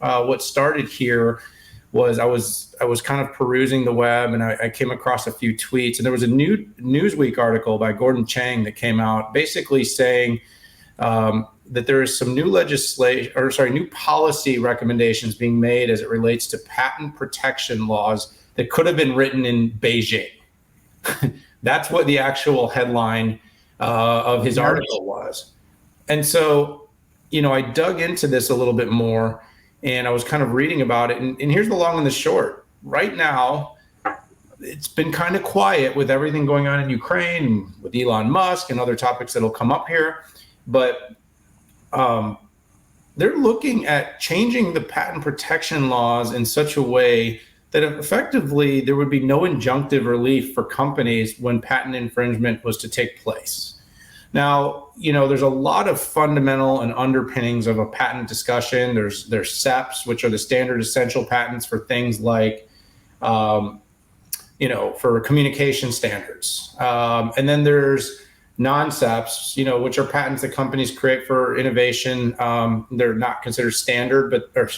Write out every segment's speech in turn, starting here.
what started here was I was kind of perusing the web, and I came across a few tweets, and there was a new Newsweek article by Gordon Chang that came out basically saying that there is some new new policy recommendations being made as it relates to patent protection laws that could have been written in Beijing. That's what the actual headline of his article was. And so, I dug into this a little bit more, and I was kind of reading about it. And here's the long and the short. Right now, it's been kind of quiet with everything going on in Ukraine and with Elon Musk and other topics that'll come up here. But they're looking at changing the patent protection laws in such a way that effectively there would be no injunctive relief for companies when patent infringement was to take place. Now, there's a lot of fundamental and underpinnings of a patent discussion. There's SEPs, which are the standard essential patents for things like, for communication standards. And then there's non-SEPs, which are patents that companies create for innovation. They're not considered standard, but are,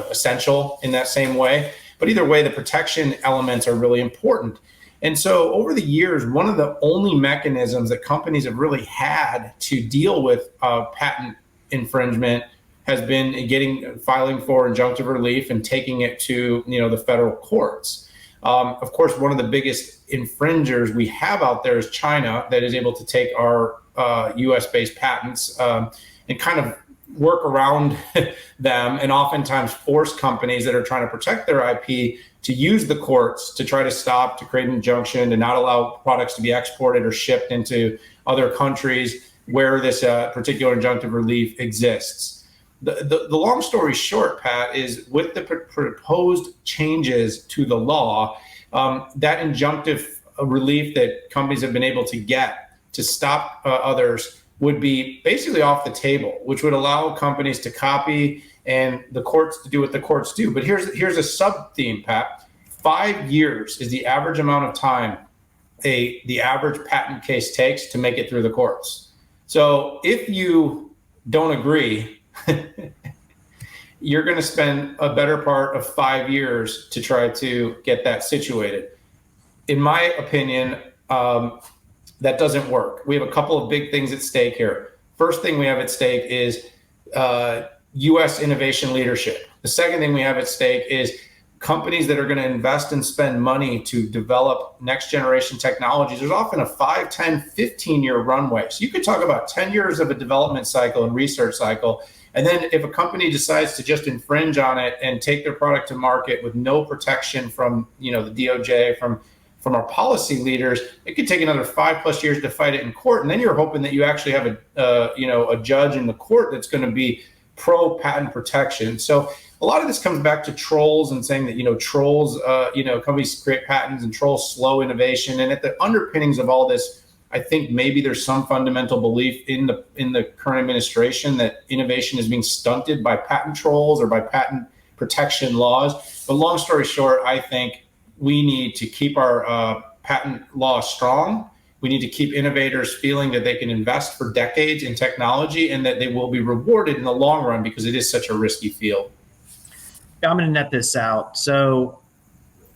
essential in that same way. But either way, the protection elements are really important. And so over the years, one of the only mechanisms that companies have really had to deal with patent infringement has been filing for injunctive relief and taking it to, the federal courts. Of course, one of the biggest infringers we have out there is China, that is able to take our US-based patents and kind of work around them, and oftentimes force companies that are trying to protect their IP to use the courts to try to create an injunction, to not allow products to be exported or shipped into other countries where this particular injunctive relief exists. The long story short, Pat, is with the proposed changes to the law, that injunctive relief that companies have been able to get to stop others would be basically off the table, which would allow companies to copy and the courts to do what the courts do. But here's a sub-theme, Pat. 5 years is the average amount of time the average patent case takes to make it through the courts. So if you don't agree, you're going to spend a better part of 5 years to try to get that situated. In my opinion, that doesn't work. We have a couple of big things at stake here. First thing we have at stake is U.S. innovation leadership. The second thing we have at stake is companies that are going to invest and spend money to develop next generation technologies. There's often a 5, 10, 15-year runway. So you could talk about 10 years of a development cycle and research cycle. And then if a company decides to just infringe on it and take their product to market with no protection from, the DOJ, from our policy leaders, it could take another 5+ years to fight it in court. And then you're hoping that you actually have a judge in the court that's going to be pro patent protection. So a lot of this comes back to trolls and saying that, trolls, companies create patents and trolls slow innovation. And at the underpinnings of all this, I think maybe there's some fundamental belief in the current administration that innovation is being stunted by patent trolls or by patent protection laws. But long story short, I think we need to keep our patent law strong. We need to keep innovators feeling that they can invest for decades in technology and that they will be rewarded in the long run because it is such a risky field. I'm going to net this out. So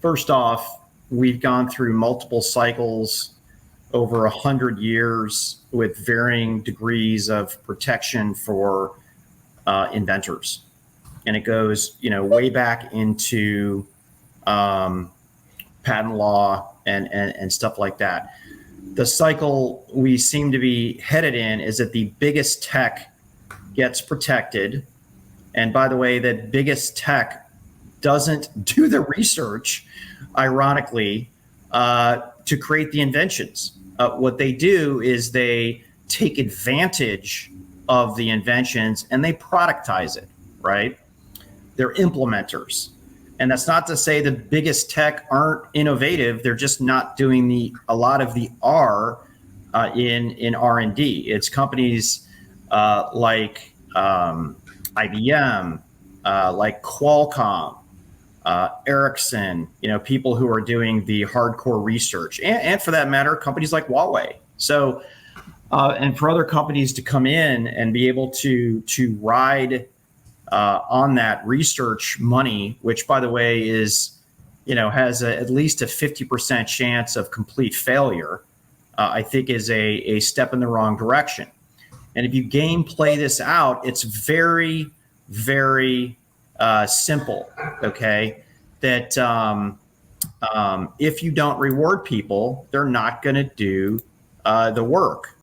first off, we've gone through multiple cycles over 100 years with varying degrees of protection for inventors. And it goes, way back into patent law and stuff like that. The cycle we seem to be headed in is that the biggest tech gets protected. And by the way, that biggest tech doesn't do the research, ironically, to create the inventions. What they do is they take advantage of the inventions and they productize it, right? They're implementers. And that's not to say the biggest tech aren't innovative. They're just not doing a lot of the R in R&D. It's companies like IBM, like Qualcomm, Ericsson, people who are doing the hardcore research, and for that matter, companies like Huawei. So, and for other companies to come in and be able to ride on that research money, which, by the way, is, has at least a 50% chance of complete failure, I think is a step in the wrong direction. And if you gameplay this out, it's very, very simple, okay? That if you don't reward people, they're not going to do the work.